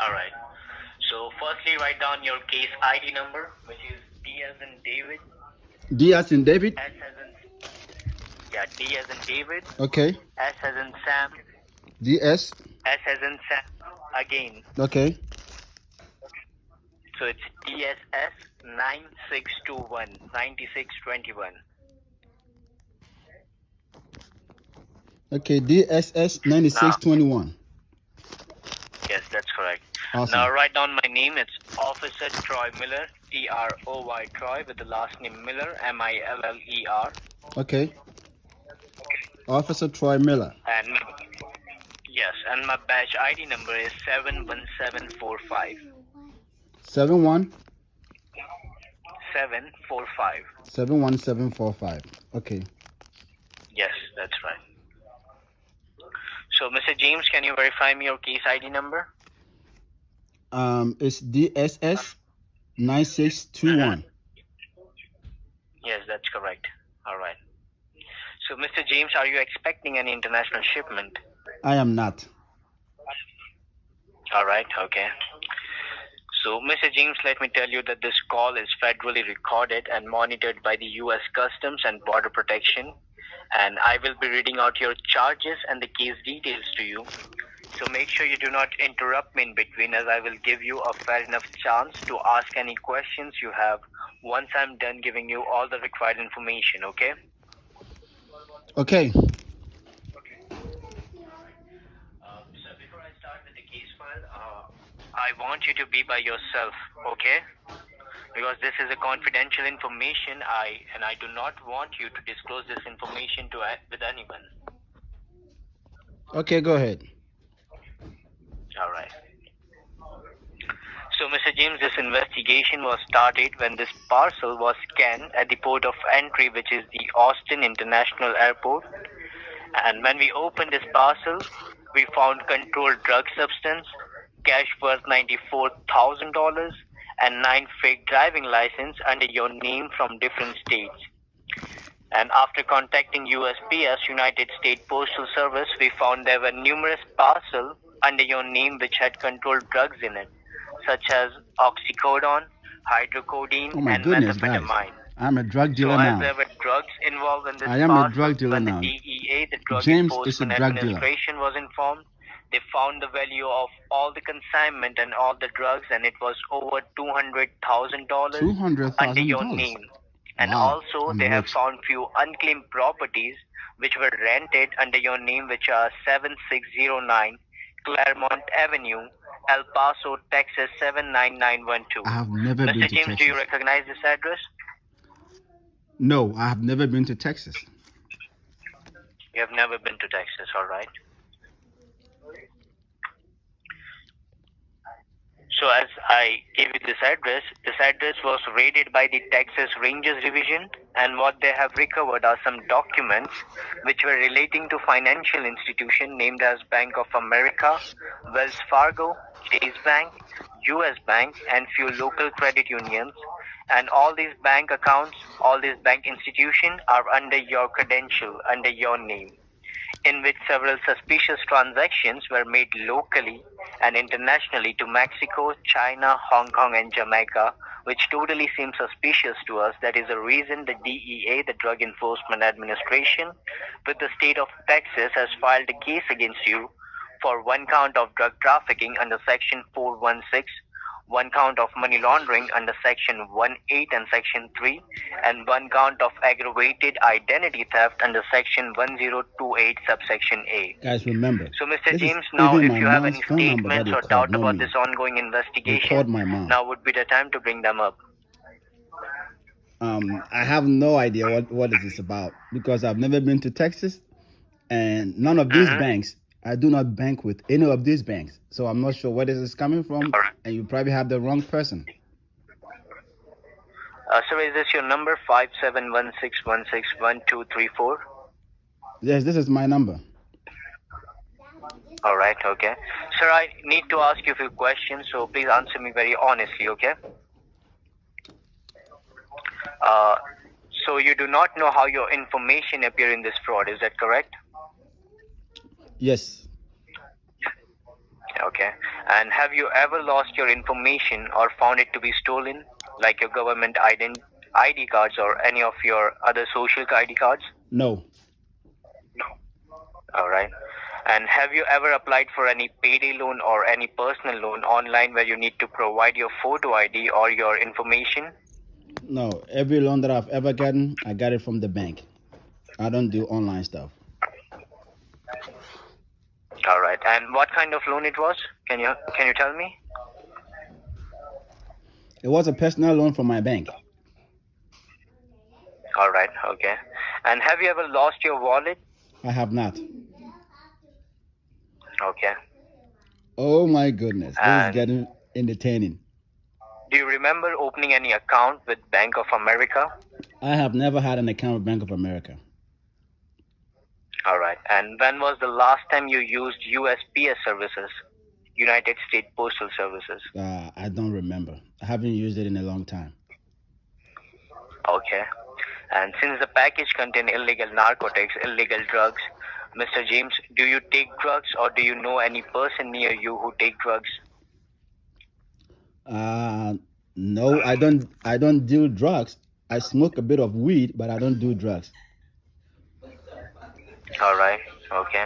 All right. So firstly, write down your case ID number, which is D as in David, D as in David. S as in D as in David, Okay. S as in Sam, DS. S as in Sam again. Okay. So it's DSS 9621 9621. Okay. DSS Now, 9621. yes, that's correct. Awesome. Now write down my name. It's Officer Troy Miller, Troy Troy, with the last name Miller, Miller. Okay. Officer Troy Miller. And yes, and my badge ID number is 71745. 71 745. 71745. Okay. Yes, that's right. So, Mr. James, can you verify me your case ID number? It's DSS 9621. Yes, that's correct. All right. So, Mr. James, are you expecting any international shipment? I am not. All right, okay. So, Mr. James, let me tell you that this call is federally recorded and monitored by the U.S. Customs and Border Protection, and I will be reading out your charges and the case details to you. So make sure you do not interrupt me in between, as I will give you a fair enough chance to ask any questions you have once I'm done giving you all the required information, okay? Okay. So before I start with the case file, I want you to be by yourself, okay? Because this is a confidential information, and I do not want you to disclose this information with anyone. Okay, go ahead. All right. So, Mr. James, this investigation was started when this parcel was scanned at the port of entry, which is the Austin International Airport. And when we opened this parcel, we found controlled drug substance, cash worth $94,000, and 9 fake driving licenses under your name from different states. And after contacting USPS, United States Postal Service, we found there were numerous parcels under your name which had controlled drugs in it, such as oxycodone, hydrocodone, and methamphetamine. Guys. I'm a drug dealer So now. as there were drugs involved in this I am a parcel, drug dealer when now. the DEA, the Drug James is a Enforcement drug dealer. Administration, was informed, they found the value of all the consignment and all the drugs, and it was over $200,000 under your $200,000. name. And Wow, also, I'm they have rich. found few unclaimed properties which were rented under your name, which are 7609 Claremont Avenue, El Paso, Texas 79912. I have never been Mr. to James, Texas. do you recognize this address? No, I have never been to Texas. You have never been to Texas, all right. So as I gave you this address was raided by the Texas Rangers Division, and what they have recovered are some documents which were relating to financial institutions named as Bank of America, Wells Fargo, Chase Bank, US Bank, and few local credit unions. And all these bank accounts, all these bank institutions are under your credential, under your name, in which several suspicious transactions were made locally and internationally to Mexico, China, Hong Kong, and Jamaica, which totally seems suspicious to us. That is the reason the DEA, the Drug Enforcement Administration, with the state of Texas, has filed a case against you for 1 count of drug trafficking under Section 416, 1 count of money laundering under Section 18 and Section 3, and 1 count of aggravated identity theft under Section 1028 subsection A. Guys, remember. So, Mr. this James, is now even if my you have mom's any phone number that statements they or called, doubt not about me. this ongoing They investigation, called my mom. now would be the time to bring them up. I have no idea what is this about, because I've never been to Texas, and none of these banks, I do not bank with any of these banks. So I'm not sure where this is coming from, and you probably have the wrong person. Sir, is this your number, 5716161234? Yes, this is my number. All right, okay. Sir, I need to ask you a few questions, so please answer me very honestly, okay? So you do not know how your information appear in this fraud, is that correct? Yes. Okay. And have you ever lost your information or found it to be stolen, like your government ID cards or any of your other social ID cards? No. All right. And have you ever applied for any payday loan or any personal loan online where you need to provide your photo ID or your information? No. Every loan that I've ever gotten, I got it from the bank. I don't do online stuff. All right. And what kind of loan it was? Can you tell me? It was a personal loan from my bank. All right. Okay. And have you ever lost your wallet? I have not. Okay. Oh my goodness. This is getting entertaining. Do you remember opening any account with Bank of America? I have never had an account with Bank of America. All right. And when was the last time you used USPS services, United States Postal Services? I don't remember. I haven't used it in a long time. Okay. And since the package contained illegal narcotics, illegal drugs, Mr. James, do you take drugs or do you know any person near you who take drugs? No, I don't do drugs. I smoke a bit of weed, but I don't do drugs. All right. Okay.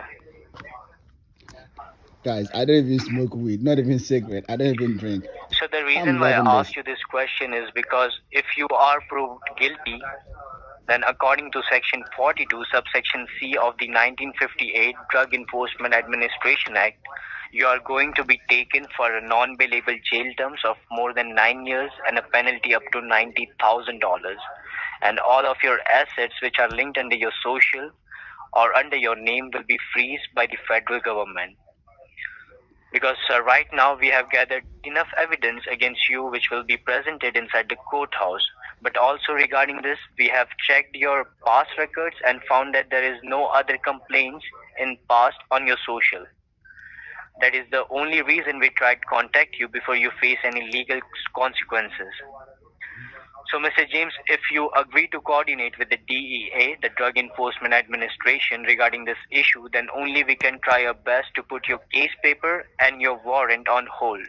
Guys, I don't even smoke weed, not even cigarette. I don't even drink. So the reason why I asked you this question is because if you are proved guilty, then according to Section 42, subsection C of the 1958 Drug Enforcement Administration Act, you are going to be taken for a non-bailable jail terms of more than 9 years and a penalty up to $90,000. And all of your assets which are linked under your social or under your name will be freezed by the federal government. Because right now we have gathered enough evidence against you which will be presented inside the courthouse. But also regarding this, we have checked your past records and found that there is no other complaints in past on your social. That is the only reason we tried to contact you before you face any legal consequences. So, Mr. James, if you agree to coordinate with the DEA, the Drug Enforcement Administration, regarding this issue, then only we can try our best to put your case paper and your warrant on hold.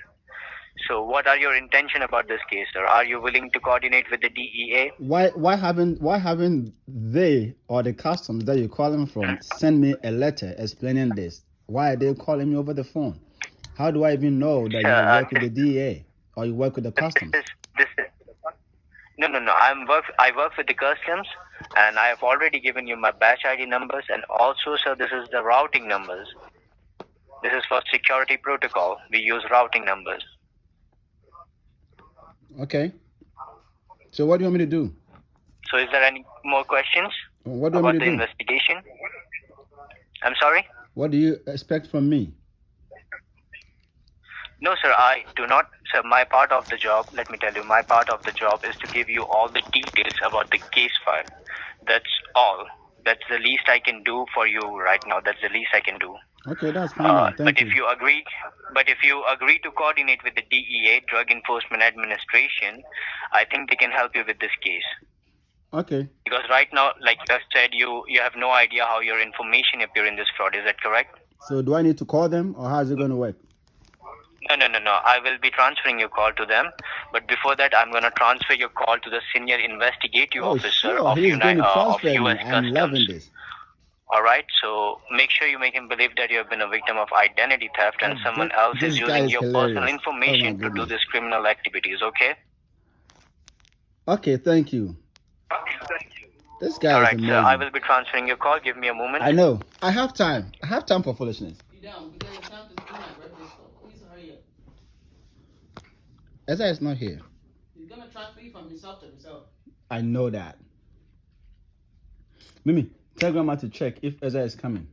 So, what are your intention about this case, sir? Are you willing to coordinate with the DEA? Why haven't they or the customs that you're calling from send me a letter explaining this? Why are they calling me over the phone? How do I even know that you work with the DEA or you work with the customs? No. I work with the customs, and I have already given you my batch ID numbers, and also, sir, this is the routing numbers. This is for security protocol. We use routing numbers. Okay. So what do you want me to do? So is there any more questions What do you want about me to the do? investigation? I'm sorry? What do you expect from me? No, sir, I do not. Sir, my part of the job, let me tell you, my part of the job is to give you all the details about the case file. That's all. That's the least I can do for you right now. That's the least I can do. Okay, that's fine. Thank you. But if you agree to coordinate with the DEA, Drug Enforcement Administration, I think they can help you with this case. Okay. Because right now, like you have said, you have no idea how your information appear in this fraud. Is that correct? So do I need to call them or how is it going to work? No. I will be transferring your call to them. But before that, I'm going to transfer your call to the senior investigative officer of He's going to transfer me. US I'm loving this. All right, so make sure you make him believe that you have been a victim of identity theft and someone else is using your personal information to do these criminal activities, okay? Okay, thank you. This guy is amazing. Sir, I will be transferring your call. Give me a moment. I know. I have time. I have time for foolishness. You don't, because it's time to do my birthday stuff. Please hurry up. Ezra is not here. He's gonna transfer you from himself to himself. I know that. Mimi, tell Grandma to check if Ezra is coming.